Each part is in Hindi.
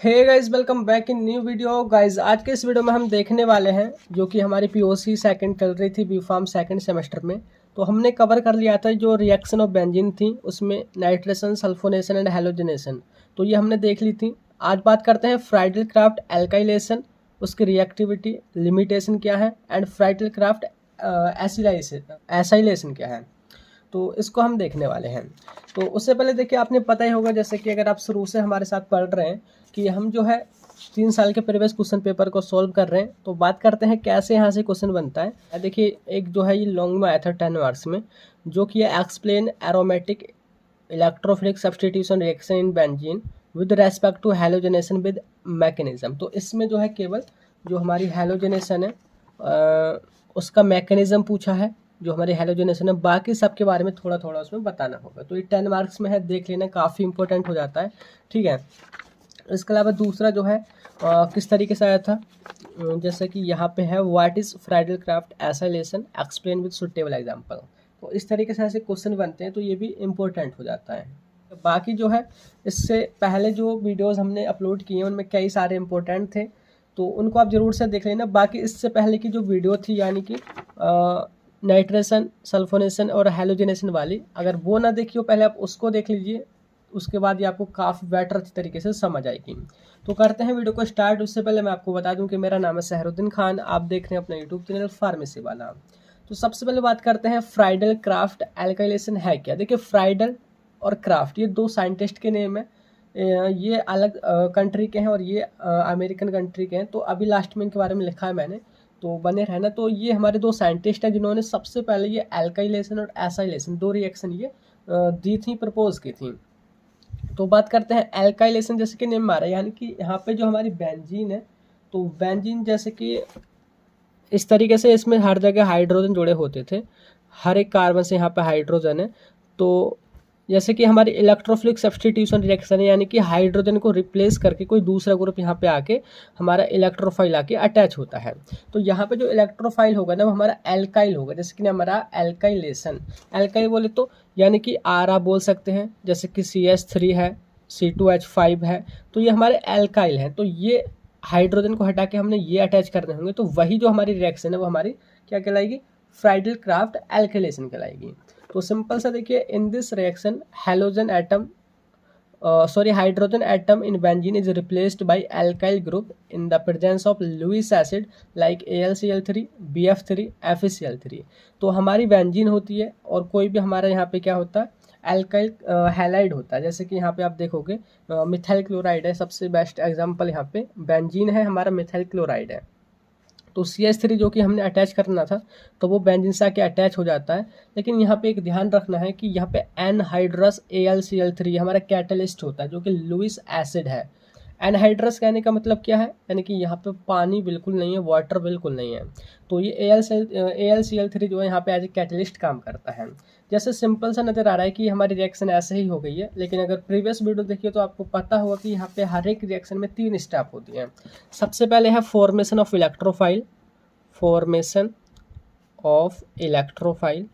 Hey guys, welcome back in new video. Guys आज के इस वीडियो में हम देखने वाले हैं जो कि हमारी पीओसी सेकंड चल रही थी बी फार्म सेकंड सेमेस्टर में। तो हमने कवर कर लिया था जो रिएक्शन ऑफ बेंजीन थी, उसमें नाइट्रेशन, सल्फोनेशन एंड हेलोजनेशन, तो ये हमने देख ली थी। आज बात करते हैं फ्राइडल क्राफ्ट एल्काइलेशन, उसकी रिएक्टिविटी, लिमिटेशन क्या है, एंड फ्राइडल क्राफ्ट एसाइलेशन क्या है, तो इसको हम देखने वाले हैं। तो उससे पहले देखिए, आपने पता ही होगा, जैसे कि अगर आप शुरू से हमारे साथ पढ़ रहे हैं कि हम जो है 3 साल के प्रीवियस क्वेश्चन पेपर को सॉल्व कर रहे हैं। तो बात करते हैं कैसे यहाँ से क्वेश्चन बनता है। देखिए, एक जो है ये लॉन्ग में आया था 10 मार्क्स में, जो कि है explain aromatic electrophilic substitution reaction in benzene with respect to halogenation with mechanism. तो इसमें जो है केवल जो हमारी हेलोजनेशन है उसका मैकेनिज्म पूछा है, जो हमारे हेलोजनेशन है, बाकी सब के बारे में थोड़ा थोड़ा उसमें बताना होगा। तो ये 10 मार्क्स में है, देख लेना, काफ़ी इंपॉर्टेंट हो जाता है। ठीक है। इसके अलावा दूसरा जो है किस तरीके से आया था, जैसे कि यहाँ पे है what is Friedl Crafts acylation explain with suitable example. तो इस तरीके से ऐसे क्वेश्चन बनते हैं, तो ये भी इम्पोर्टेंट हो जाता है। बाकी जो है इससे पहले जो वीडियोस हमने अपलोड किए हैं उनमें कई सारे इम्पोर्टेंट थे, तो उनको आप ज़रूर से देख लेना। बाकी इससे पहले की जो वीडियो थी, यानी कि नाइट्रेशन, सल्फोनेशन और हेलोजनेशन वाली, अगर वो ना देखी हो पहले आप उसको देख लीजिए, उसके बाद ये आपको काफ़ी बेटर अच्छी तरीके से समझ आएगी। तो करते हैं वीडियो को स्टार्ट। उससे पहले मैं आपको बता दूं कि मेरा नाम है सहरुद्दीन खान, आप देख रहे हैं अपना यूट्यूब चैनल फार्मेसी वाला। तो सबसे पहले बात करते हैं फ्राइडल क्राफ्ट एल्काइलेशन है क्या। देखिए, फ्राइडल और क्राफ्ट ये दो साइंटिस्ट के नेम है, ये अलग कंट्री के हैं और ये अमेरिकन कंट्री के हैं। तो अभी लास्ट में इनके बारे में लिखा है मैंने, तो बने रहना। तो ये हमारे दो साइंटिस्ट हैं जिन्होंने सबसे पहले ये एल्काइलेशन और एसाइलेशन दो रिएक्शन ये दी थी, प्रपोज की थी। तो बात करते हैं एल्काइलेशन, जैसे कि नेम मारा, यानी कि यहाँ पे जो हमारी बेंजीन है, तो बेंजीन जैसे कि इस तरीके से इसमें हर जगह हाइड्रोजन जुड़े होते थे, हर एक कार्बन से यहाँ पे हाइड्रोजन है। तो जैसे कि हमारी इलेक्ट्रोफिलिक सब्सटीट्यूशन रिएक्शन है, यानी कि हाइड्रोजन को रिप्लेस करके कोई दूसरा ग्रुप यहाँ पे आके हमारा इलेक्ट्रोफाइल आके अटैच होता है। तो यहाँ पे जो इलेक्ट्रोफाइल होगा ना वो हमारा एल्काइल होगा, जैसे कि हमारा एल्काइलेशन। एल्काइल बोले तो यानी कि आर आप बोल सकते हैं, जैसे कि CH3 है, C2H5 है, तो ये हमारे एल्काइल हैं। तो ये हाइड्रोजन को हटा के हमने ये अटैच करने होंगे, तो वही जो हमारी रिएक्शन है वो हमारी क्या कहलाएगी, फ्राइडल क्राफ्ट एल्काइलेशन कहलाएगी। तो सिंपल सा देखिए, in this reaction halogen atom hydrogen atom in benzene is replaced by alkyl group in the presence of Lewis acid like AlCl3, BF3, FeCl3। तो हमारी बेंजीन होती है और कोई भी हमारा यहाँ पे क्या होता है, एल्काइल हैलाइड होता है। जैसे कि यहाँ पे आप देखोगे मिथाइल क्लोराइड है, सबसे बेस्ट एग्जांपल यहाँ पे बेंजीन है, हमारा मिथाइल क्लोराइड है। तो CH3 जो कि हमने अटैच करना था, तो वो बेंजीन से आके अटैच हो जाता है। लेकिन यहाँ पे एक ध्यान रखना है कि यहाँ पे एनहाइड्रस AlCl3 हमारा कैटलिस्ट होता है, जो कि लुईस एसिड है। एनहाइड्रस कहने का मतलब क्या है, यानी कि यहाँ पे पानी बिल्कुल नहीं है, वाटर बिल्कुल नहीं है। तो ये AlCl3 जो है यहाँ पे एज ए कैटलिस्ट काम करता है। जैसे सिंपल सा नज़र आ रहा है कि हमारी रिएक्शन ऐसे ही हो गई है, लेकिन अगर प्रीवियस वीडियो देखिए तो आपको पता होगा कि यहाँ पे हर एक रिएक्शन में 3 स्टेप होती हैं। सबसे पहले है formation of electrophile. Formation of electrophile,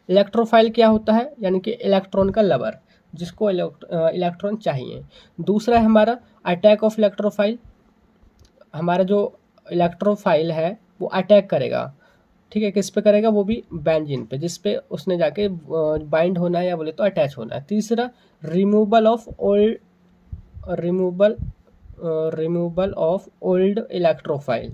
electrophile क्या होता है, यानी कि इलेक्ट्रॉन का लवर, जिसको इलेक्ट्रॉन चाहिए। दूसरा है हमारा अटैक ऑफ इलेक्ट्रोफाइल, हमारा जो इलेक्ट्रोफाइल है वो अटैक करेगा, ठीक है, किस पे करेगा, वो भी बेंजीन पे, जिस पे उसने जाके बाइंड होना है या बोले तो अटैच होना है। तीसरा रिमूवल ऑफ ओल्ड इलेक्ट्रोफाइल,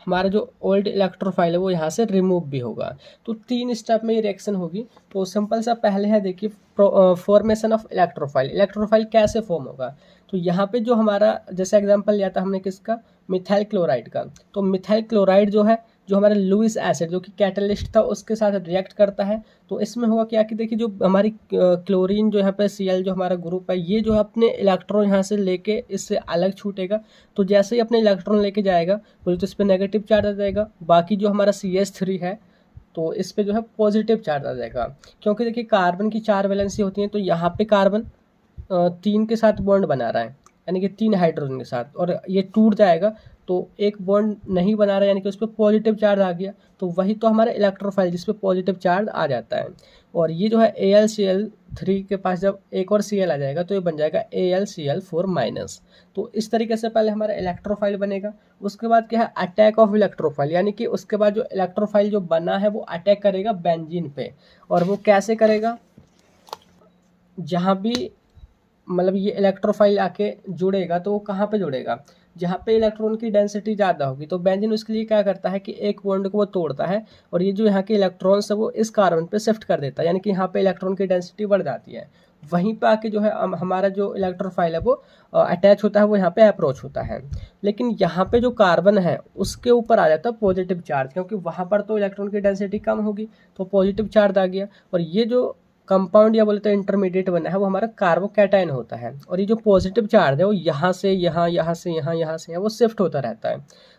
हमारा जो ओल्ड इलेक्ट्रोफाइल है वो यहाँ से रिमूव भी होगा। तो 3 स्टेप में ये रिएक्शन होगी। तो सिंपल सा पहले है, देखिए, फॉर्मेशन ऑफ इलेक्ट्रोफाइल। इलेक्ट्रोफाइल कैसे फॉर्म होगा, तो यहाँ पे जो हमारा जैसे एग्जांपल लिया था हमने किसका, मिथाइल क्लोराइड का। तो मिथाइल क्लोराइड जो है, जो हमारा लुईस एसिड जो कि कैटलिस्ट था उसके साथ रिएक्ट करता है। तो इसमें होगा क्या कि देखिए, जो हमारी क्लोरीन जो यहाँ पे Cl जो हमारा ग्रुप है, ये जो है अपने इलेक्ट्रॉन यहाँ से लेके इससे अलग छूटेगा। तो जैसे ही अपने इलेक्ट्रॉन लेके जाएगा, बोले तो इस पर नेगेटिव चार्ज आ जाएगा। बाकी जो हमारा CH3 है, तो इस पे जो है पॉजिटिव चार्ज आ जाएगा, क्योंकि देखिए कार्बन की 4 वैलेंसी होती है। तो यहाँ पे कार्बन 3 के साथ बॉन्ड बना रहा है, यानी कि 3 हाइड्रोजन के साथ, और ये टूट जाएगा। तो एक बॉन्ड नहीं बना रहा यानी कि उस पर पॉजिटिव चार्ज आ गया, तो वही तो हमारा इलेक्ट्रोफाइल जिस पे पॉजिटिव चार्ज आ जाता है। और ये जो है AlCl3 के पास जब एक और Cl आ जाएगा तो ये बन जाएगा AlCl4-। तो इस तरीके से पहले हमारा इलेक्ट्रोफाइल बनेगा। उसके बाद क्या है, अटैक ऑफ इलेक्ट्रोफाइल, यानी कि उसके बाद जो इलेक्ट्रोफाइल जो बना है वो अटैक करेगा बेंजीन पे। और वो कैसे करेगा, जहाँ भी मतलब ये इलेक्ट्रोफाइल आके जुड़ेगा तो वो कहाँ पे जुड़ेगा, जहाँ पे इलेक्ट्रॉन की डेंसिटी ज़्यादा होगी। तो बेंजीन उसके लिए क्या करता है कि एक बॉन्ड को वो तोड़ता है और ये जो यहाँ के इलेक्ट्रॉन्स है वो इस कार्बन पे शिफ्ट कर देता है, यानी कि यहाँ पे इलेक्ट्रॉन की डेंसिटी बढ़ जाती है। वहीं पे आके जो है हमारा जो इलेक्ट्रोफाइल है वो अटैच होता है, वो यहाँ पे अप्रोच होता है। लेकिन यहाँ पे जो कार्बन है उसके ऊपर आ जाता है पॉजिटिव चार्ज, क्योंकि वहाँ पर तो इलेक्ट्रॉन की डेंसिटी कम होगी तो पॉजिटिव चार्ज आ गया। और ये जो कंपाउंड या बोले तो इंटरमीडिएट बना है वो हमारा कार्बोकैटायन होता है। और ये जो पॉजिटिव चार्ज है वो यहाँ से यहाँ, यहाँ से यहाँ, यहाँ से यहाँ वो शिफ्ट होता रहता है।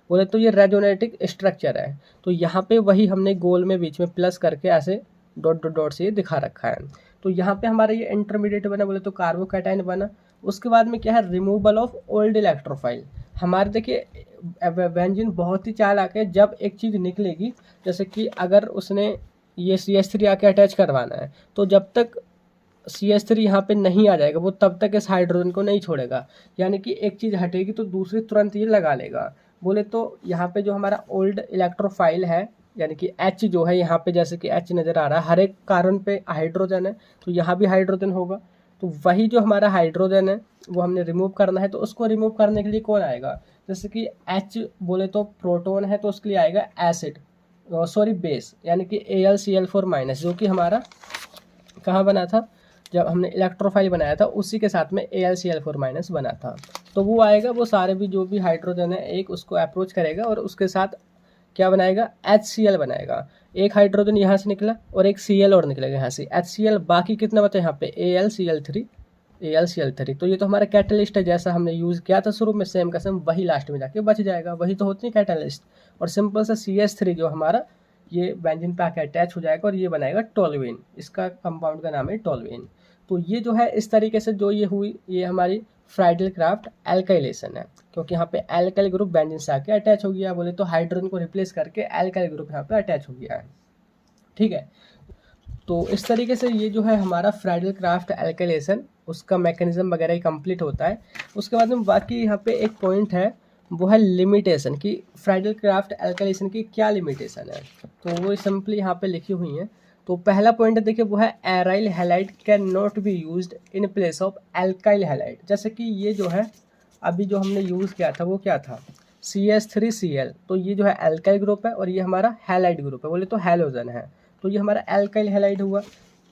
बोले तो ये रेजोनेटिक स्ट्रक्चर है। तो यहाँ पे वही हमने गोल में बीच में प्लस करके ऐसे डॉट डॉट डॉट से ये दिखा रखा है। तो यहाँ पे हमारा ये इंटरमीडिएट बना, बोले तो कार्बोकैटायन बना। उसके बाद में क्या है, रिमूवल ऑफ ओल्ड इलेक्ट्रोफाइल। हमारे देखिए बेंजीन बहुत ही चालाक है, जब एक चीज़ निकलेगी, जैसे कि अगर उसने ये CH3 आके अटैच करवाना है तो जब तक CH3 यहाँ पे नहीं आ जाएगा वो तब तक इस हाइड्रोजन को नहीं छोड़ेगा, यानी कि एक चीज़ हटेगी तो दूसरी तुरंत ये लगा लेगा। बोले तो यहाँ पे जो हमारा ओल्ड इलेक्ट्रोफाइल है, यानी कि H जो है यहाँ पे, जैसे कि H नज़र आ रहा है, हर एक कार्बन पे हाइड्रोजन है तो यहाँ भी हाइड्रोजन होगा। तो वही जो हमारा हाइड्रोजन है वो हमने रिमूव करना है। तो उसको रिमूव करने के लिए कौन आएगा, जैसे कि H बोले तो प्रोटोन है तो उसके लिए आएगा एसिड, सॉरी बेस, यानी कि AlCl4-, जो कि हमारा कहाँ बना था, जब हमने इलेक्ट्रोफाइल बनाया था उसी के साथ में AlCl4- बना था। तो वो आएगा, वो सारे भी जो भी हाइड्रोजन है एक उसको अप्रोच करेगा और उसके साथ क्या बनाएगा, HCl बनाएगा। एक हाइड्रोजन यहाँ से निकला और एक Cl और निकलेगा यहाँ से, HCl। बाकी कितना बचा यहाँ पे, AlCl3। तो ये तो हमारा कैटलिस्ट है, जैसा हमने यूज़ किया था शुरू में सेम का सेम वही लास्ट में जाके बच जाएगा, वही तो होती है कैटलिस्ट। और सिंपल सा CH3 जो हमारा ये बेंजीन पे आके अटैच हो जाएगा और ये बनाएगा टोल्यूइन। इसका कंपाउंड का नाम है टोल्यूइन। तो ये जो है इस तरीके से जो ये हुई, ये हमारी फ्राइडल क्राफ्ट एल्काइलेशन है, क्योंकि यहाँ पे एल्काइल ग्रुप बेंजीन से आके अटैच हो गया, बोले तो हाइड्रोजन को रिप्लेस करके एल्काइल ग्रुप यहाँ पे अटैच हो गया है। ठीक है, तो इस तरीके से ये जो है हमारा फ्राइडल क्राफ्ट एल्काइलेशन, उसका मैकेनिज्म वगैरह ही कंप्लीट होता है। उसके बाद में बाकी यहाँ पे एक पॉइंट है, वो है लिमिटेशन की फ्राइडल क्राफ्ट एल्काइलेशन की क्या लिमिटेशन है, तो वो सिंपली यहाँ पे लिखी हुई है। तो पहला पॉइंट देखिए वो है aryl halide can not be used in place of alkyl halide. जैसे कि ये जो है अभी जो हमने यूज़ किया था वो क्या था, CH3Cl। तो ये जो है एल्काइल ग्रुप है और ये हमारा हैलाइड ग्रुप है, बोले तो हैलोजन है, तो ये हमारा एल्काइल हैलाइड हुआ।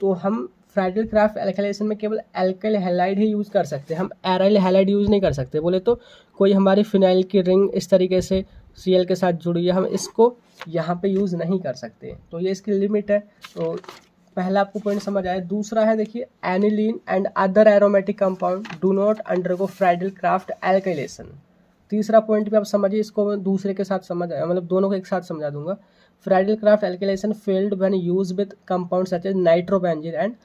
तो हम फ्राइडल क्राफ्ट एल्काइलेशन में केवल एल्काइल हैलाइड ही यूज़ कर सकते हैं, हम एराइल हैलाइड यूज़ नहीं कर सकते। बोले तो कोई हमारी फिनाइल की रिंग इस तरीके से Cl के साथ जुड़ी है, हम इसको यहाँ पे यूज़ नहीं कर सकते, तो ये इसकी लिमिट है। तो पहला आपको पॉइंट समझ आया। दूसरा है देखिए, aniline and other aromatic compound do not undergo Friedel Crafts alkylation. तीसरा पॉइंट भी आप समझिए, इसको मैं दूसरे के साथ समझ आया, मतलब दोनों को एक साथ समझा दूंगा। Friedel Crafts alkylation failed when use with compound such as nitrobenzene and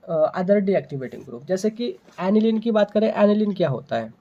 other deactivating group. जैसे कि एनिलीन की बात करें, एनिलीन क्या होता है,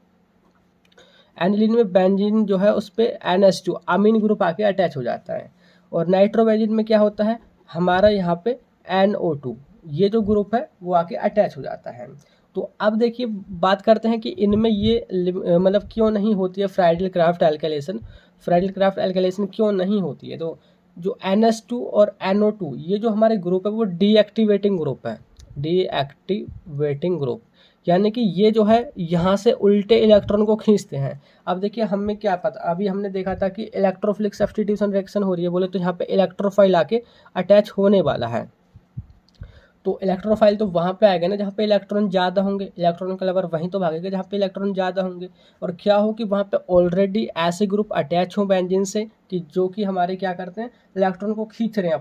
एनिलीन में बेंजीन जो है उस पर NH2 अमीन ग्रुप आके अटैच हो जाता है। और नाइट्रोबेंजीन में क्या होता है, हमारा यहाँ पे NO2 ये जो ग्रुप है वो आके अटैच हो जाता है। तो अब देखिए बात करते हैं कि इनमें ये मतलब क्यों नहीं होती है Friedl Crafts alkylation, Friedl Crafts alkylation क्यों नहीं होती है। तो जो NH2 और NO2 ये जो हमारे ग्रुप है वो डीएक्टिवेटिंग ग्रुप है, डीएक्टिवेटिंग ग्रुप, यानी कि ये जो है यहाँ से उल्टे इलेक्ट्रॉन को खींचते हैं। अब देखिए हमें क्या पता, अभी हमने देखा था कि इलेक्ट्रोफिलिक सब्स्टिट्यूशन रिएक्शन हो रही है, बोले तो यहाँ पे इलेक्ट्रोफाइल आके अटैच होने वाला है। तो इलेक्ट्रोफाइल तो वहाँ पे आएगा ना जहाँ पे इलेक्ट्रॉन ज़्यादा होंगे, इलेक्ट्रॉन का लवर वहीं तो भागेगा जहाँ पे इलेक्ट्रॉन ज़्यादा होंगे। और क्या हो कि वहाँ पे ऑलरेडी ऐसे ग्रुप अटैच हों बेंजीन से कि जो कि हमारे क्या करते हैं, इलेक्ट्रॉन को खींच रहे हैं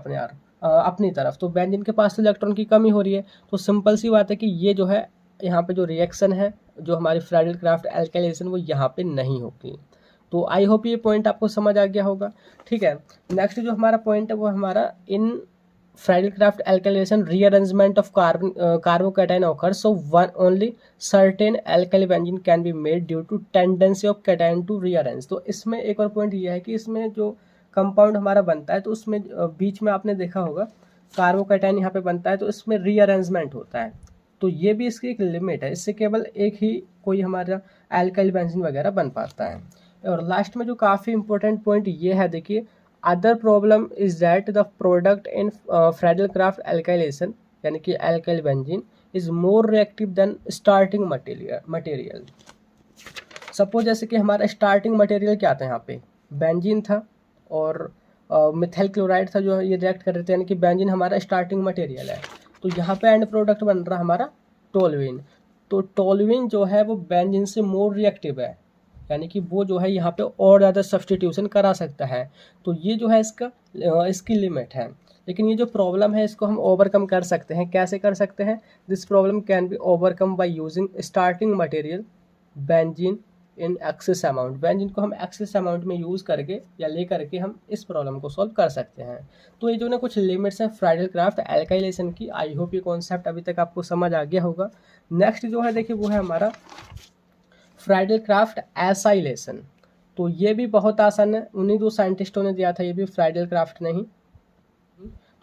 अपनी तरफ। तो बेंजीन के पास तो इलेक्ट्रॉन की कमी हो रही है। तो सिंपल सी बात है कि ये जो है यहाँ पे जो रिएक्शन है जो हमारी फ्राइडल क्राफ्ट एल्काइलेशन वो यहाँ पे नहीं होगी। तो आई होप ये पॉइंट आपको समझ आ गया होगा। ठीक है, नेक्स्ट जो हमारा पॉइंट है वो हमारा in Friedel Crafts alkylation rearrangement of carbocation occurs, so one only certain alkyl benzene can be made due to tendency of cation to rearrange। तो इसमें एक और पॉइंट ये है कि इसमें जो कंपाउंड हमारा बनता है तो उसमें बीच में आपने देखा होगा कार्बोकैटायन यहाँ पे बनता है तो इसमें रीअरेंजमेंट होता है, तो ये भी इसकी एक लिमिट है, इससे केवल एक ही कोई हमारा एल्काइल बेंजीन वगैरह बन पाता है। और लास्ट में जो काफ़ी इंपॉर्टेंट पॉइंट ये है, देखिए other problem is that the product in Friedel Crafts alkylation यानी कि alkyl benzene is more reactive than starting material. Suppose जैसे कि हमारा स्टार्टिंग मटेरियल क्या था, यहाँ पे बेंजीन था और मिथाइल क्लोराइड था जो ये रिएक्ट कर रहे थे, यानी कि बेंजीन हमारा स्टार्टिंग मटेरियल है। तो यहाँ पे एंड प्रोडक्ट बन रहा हमारा टोलुइन, तो टोलुइन जो है वो बेंजीन से मोर रिएक्टिव है, यानी कि वो जो है यहाँ पे और ज़्यादा सब्स्टिट्यूशन करा सकता है। तो ये जो है इसकी लिमिट है, लेकिन ये जो प्रॉब्लम है इसको हम ओवरकम कर सकते हैं। कैसे कर सकते हैं? This problem can be overcome by using starting material benzene in excess amount. Benzene को हम एक्सेस अमाउंट में यूज़ करके या ले करके हम इस प्रॉब्लम को सॉल्व कर सकते हैं। तो ये जो ना कुछ लिमिट्स हैं फ्राइडल क्राफ्ट एल्काइलेशन की। आई होप ये कॉन्सेप्ट अभी तक आपको समझ आ गया होगा। नेक्स्ट जो है देखिए वो है हमारा फ्राइडल क्राफ्ट एसाइलेशन। तो ये भी बहुत आसान है, उन्हीं दो साइंटिस्टों ने दिया था, ये भी फ्राइडल क्राफ्ट नहीं।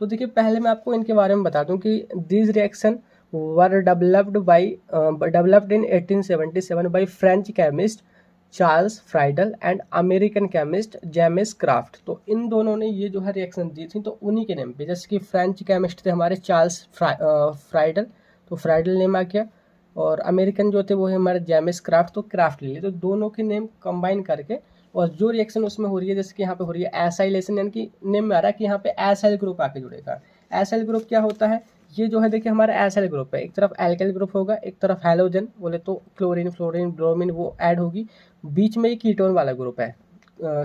तो देखिए पहले मैं आपको इनके बारे में बता दूं कि this reaction were developed in 1877 by French chemist Charles Friedl and American chemist James craft. तो इन दोनों ने ये जो है रिएक्शन दी थी, तो उन्हीं के नेम पे, जैसे कि फ्रेंच केमिस्ट थे हमारे चार्ल्स फ्राइडल, तो फ्राइडल नेम आ गया, और अमेरिकन जो थे वो है हमारे जेम्स क्राफ्ट, तो क्राफ्ट ले लिए। तो दोनों के नेम कंबाइन करके और जो रिएक्शन उसमें हो रही है, जैसे कि यहाँ पे हो रही है एसाइलेशन, यानी कि नेम में आ रहा है कि यहाँ पे एसाइल ग्रुप आके जुड़ेगा। एसाइल ग्रुप क्या होता है? ये जो है देखिए हमारा एसाइल ग्रुप है, एक तरफ एल्काइल ग्रुप होगा, एक तरफ हैलोजन बोले तो क्लोरीन फ्लोरीन ब्रोमीन वो ऐड होगी, बीच में ये कीटोन वाला ग्रुप है,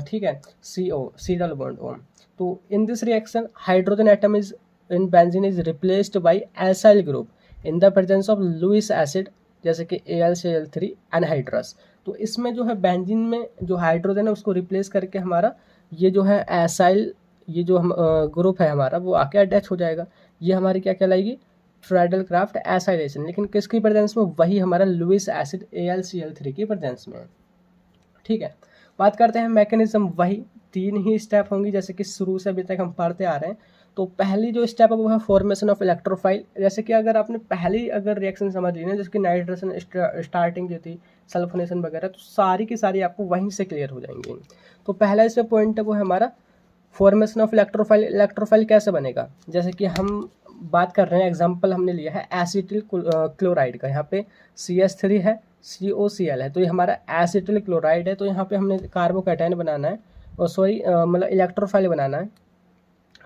ठीक है, CO सीडल बॉन्ड O। तो इन this reaction hydrogen atom is in benzene is replaced bye acyl group in the presence of Lewis acid, जैसे कि AlCl3 एनहाइड्रस। तो इसमें जो है बेंजीन में जो हाइड्रोजन है उसको रिप्लेस करके हमारा ये जो है एसाइल, ये जो हम ग्रुप है हमारा वो आके अटैच हो जाएगा। ये हमारी क्या कहलाएगी? Friedel Crafts acylation. लेकिन किसकी प्रेजेंस में? वही हमारा लुइस एसिड AlCl3 की प्रेजेंस में, ठीक है। बात करते हैं मैकेनिज्म, वही 3 ही स्टेप होंगी जैसे कि शुरू से अभी तक हम पढ़ते आ रहे हैं। तो पहली जो स्टेप है वो है फॉर्मेशन ऑफ इलेक्ट्रोफाइल। जैसे कि अगर आपने पहली अगर रिएक्शन समझ ली ना, जैसे कि नाइट्रेशन स्टार्टिंग जो थी, सल्फोनेशन वगैरह, तो सारी की सारी आपको वहीं से क्लियर हो जाएंगी। तो पहला इसमें पॉइंट है वो है हमारा फॉर्मेशन ऑफ इलेक्ट्रोफाइल। इलेक्ट्रोफाइल कैसे बनेगा? जैसे कि हम बात कर रहे हैं, एग्जाम्पल हमने लिया है एसिटिल क्लोराइड का, यहाँ पे CH3 है, COCl है, तो ये हमारा एसिटिल क्लोराइड है। तो यहाँ पे हमने कार्बोकैटायन बनाना है, और सॉरी मतलब इलेक्ट्रोफाइल बनाना है।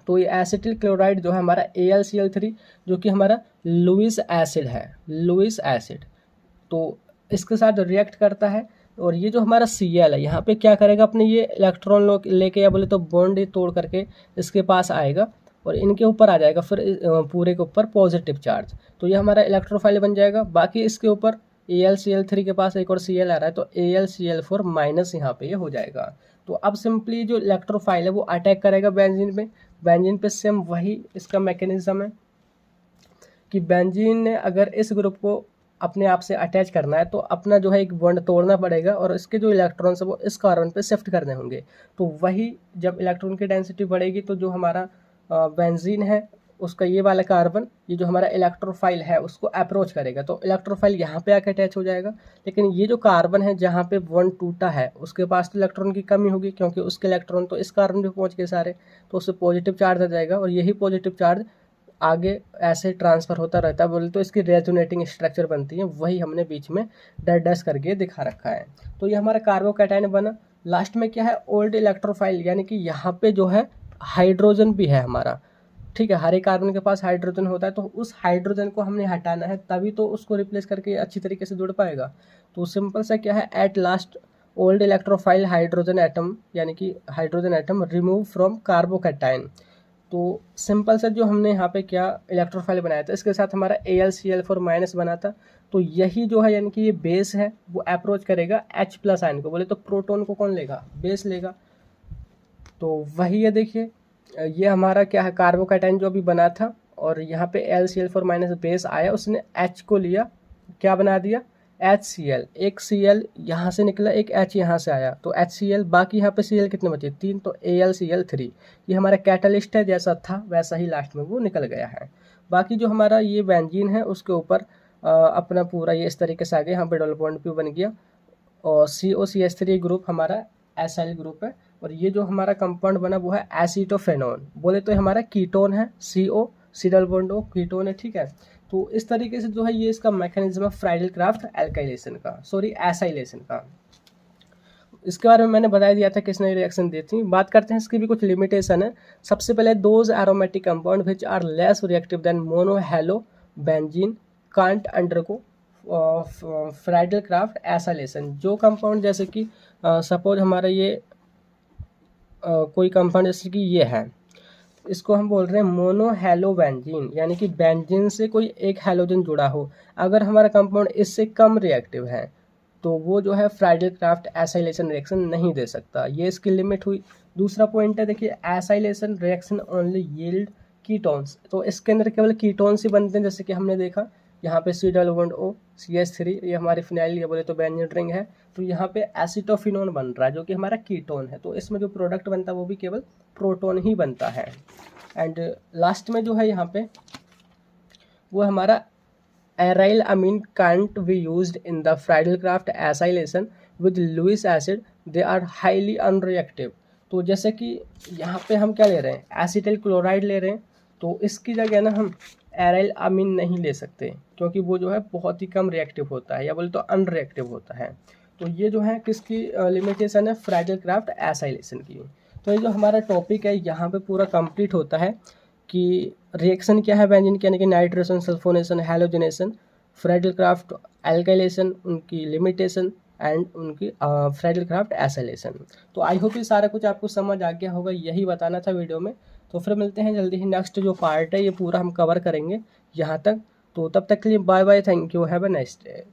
तो ये एसिटिल क्लोराइड जो है हमारा AlCl3 जो कि हमारा लुइस एसिड है, लुइस एसिड, तो इसके साथ रिएक्ट करता है। और ये जो हमारा Cl है यहाँ पे क्या करेगा? अपने ये इलेक्ट्रॉन लेके या बोले तो बॉन्ड तोड़ करके इसके पास आएगा और इनके ऊपर आ जाएगा फिर पूरे के ऊपर पॉजिटिव चार्ज, तो ये हमारा इलेक्ट्रोफाइल बन जाएगा। बाकी इसके ऊपर AlCl3 के पास एक और Cl आ रहा है, तो AlCl4 माइनस यहाँ पे ये हो जाएगा। तो अब सिंपली जो इलेक्ट्रोफाइल है वो अटैक करेगा बेंजीन पे। बेंजीन पे सेम वही इसका मैकेनिज्म है कि बेंजीन ने अगर इस ग्रुप को अपने आप से अटैच करना है तो अपना जो है एक बॉन्ड तोड़ना पड़ेगा और इसके जो इलेक्ट्रॉन्स है वो इस कार्बन पे शिफ्ट करने होंगे। तो वही जब इलेक्ट्रॉन की डेंसिटी बढ़ेगी तो जो हमारा बेंजीन है उसका ये वाला कार्बन, ये जो हमारा इलेक्ट्रोफाइल है उसको अप्रोच करेगा, तो इलेक्ट्रोफाइल यहाँ पे आके अटैच हो जाएगा। लेकिन ये जो कार्बन है जहाँ पे बॉन्ड टूटा है उसके पास तो इलेक्ट्रॉन की कमी होगी, क्योंकि उसके इलेक्ट्रॉन तो इस कार्बन पे पहुँच गए सारे, तो उससे पॉजिटिव चार्ज आ जाएगा और यही पॉजिटिव चार्ज आगे ऐसे ट्रांसफ़र होता रहता है, बोले तो इसकी रेजोनेटिंग स्ट्रक्चर बनती है, वही हमने बीच में डैश करके दिखा रखा है। तो ये हमारा कार्बोकैटायन बना। लास्ट में क्या है? ओल्ड इलेक्ट्रोफाइल, यानी कि यहाँ पे जो है हाइड्रोजन भी है हमारा, ठीक है, हर एक कार्बन के पास हाइड्रोजन होता है, तो उस हाइड्रोजन को हमने हटाना है, तभी तो उसको रिप्लेस करके अच्छी तरीके से जुड़ पाएगा। तो सिंपल सा क्या है? At last old electrophile hydrogen atom, यानी कि hydrogen atom remove from carbocation. तो सिंपल सा जो हमने यहाँ पे क्या इलेक्ट्रोफाइल बनाया था, इसके साथ हमारा AlCl4 माइनस बना था, तो यही जो है यानी कि ये बेस है वो अप्रोच करेगा H+ आयन को, बोले तो प्रोटॉन को कौन लेगा? बेस लेगा। तो वही है देखिए ये हमारा क्या है, कार्बोकैटायन जो अभी बना था, और यहाँ पे LCl4 माइनस बेस आया, उसने H को लिया, क्या बना दिया, HCl। एक Cl यहाँ से निकला, एक H यहाँ से आया, तो HCl, बाकी यहाँ पे Cl कितने बचे, 3, तो AlCl3। ये हमारा कैटलिस्ट है, जैसा था वैसा ही लास्ट में वो निकल गया है। बाकी जो हमारा ये बेंजीन है उसके ऊपर अपना पूरा ये इस तरीके से आ गया, यहाँ पे डबल बॉन्ड भी बन गया, और COCH3 ग्रुप हमारा एसाइल ग्रुप है, और ये जो हमारा कंपाउंड बना वो है एसीटोफेनोन, बोले तो हमारा कीटोन है, CO C double bond O ketone है, ठीक है। तो इस तरीके से जो है ये इसका मैकेनिज्म है फ्राइडल क्राफ्ट एल्काइलेशन का, सॉरी एसाइलेशन का। इसके बारे में मैंने बता दिया था किसने रिएक्शन दी थी। बात करते हैं इसकी भी कुछ लिमिटेशन है। सबसे पहले those aromatic compound which are less reactive than mono halo benzene can't undergo Friedel Crafts acylation. जो कंपाउंड जैसे कि सपोज हमारा ये कोई कंपाउंड जैसे कि ये है, इसको हम बोल रहे हैं मोनो हेलो बेंजीन, यानी कि बेंजीन से कोई एक हेलोजन जुड़ा हो। अगर हमारा कंपाउंड इससे कम रिएक्टिव है तो वो जो है फ्राइडल क्राफ्ट एसाइलेशन रिएक्शन नहीं दे सकता, ये इसकी लिमिट हुई। दूसरा पॉइंट है, देखिए acylation reaction only yield ketones, तो इसके अंदर केवल कीटोन्स ही बनते हैं, जैसे कि हमने देखा यहाँ पे C double bond O CH3, ये हमारी फिनाइल या बोले तो बेंजीन रिंग है, तो यहाँ पे एसिटोफिनोन बन रहा है जो कि हमारा कीटोन है, तो इसमें जो प्रोडक्ट बनता है वो भी केवल प्रोटोन ही बनता है। एंड लास्ट में जो है यहाँ पे वो हमारा aryl amine can't be used in the Friedel Crafts acylation with Lewis acid, they are highly unreactive. तो जैसे कि यहाँ पे हम क्या ले रहे हैं, एसिटाइल क्लोराइड ले रहे हैं, तो इसकी जगह ना हम एराइल अमीन नहीं ले सकते, क्योंकि वो जो है बहुत ही कम रिएक्टिव होता है, या बोले तो अनरिएक्टिव होता है। तो ये जो है किसकी लिमिटेशन है, फ्राइडल क्राफ्ट एसाइलेशन की। तो ये जो हमारा टॉपिक है यहाँ पे पूरा कंप्लीट होता है कि रिएक्शन क्या है बेंजीन की, यानी कि nitration, sulphonation, halogenation, Friedl Crafts alkylation, उनकी लिमिटेशन एंड उनकी फ्राइडल क्राफ्ट एसाइलेशन। तो आई होप ये सारा कुछ आपको समझ आ गया होगा, यही बताना था वीडियो में। तो फिर मिलते हैं जल्दी ही, नेक्स्ट जो पार्ट है ये पूरा हम कवर करेंगे यहाँ तक। तो तब तक के लिए bye bye, thank you, have a nice day.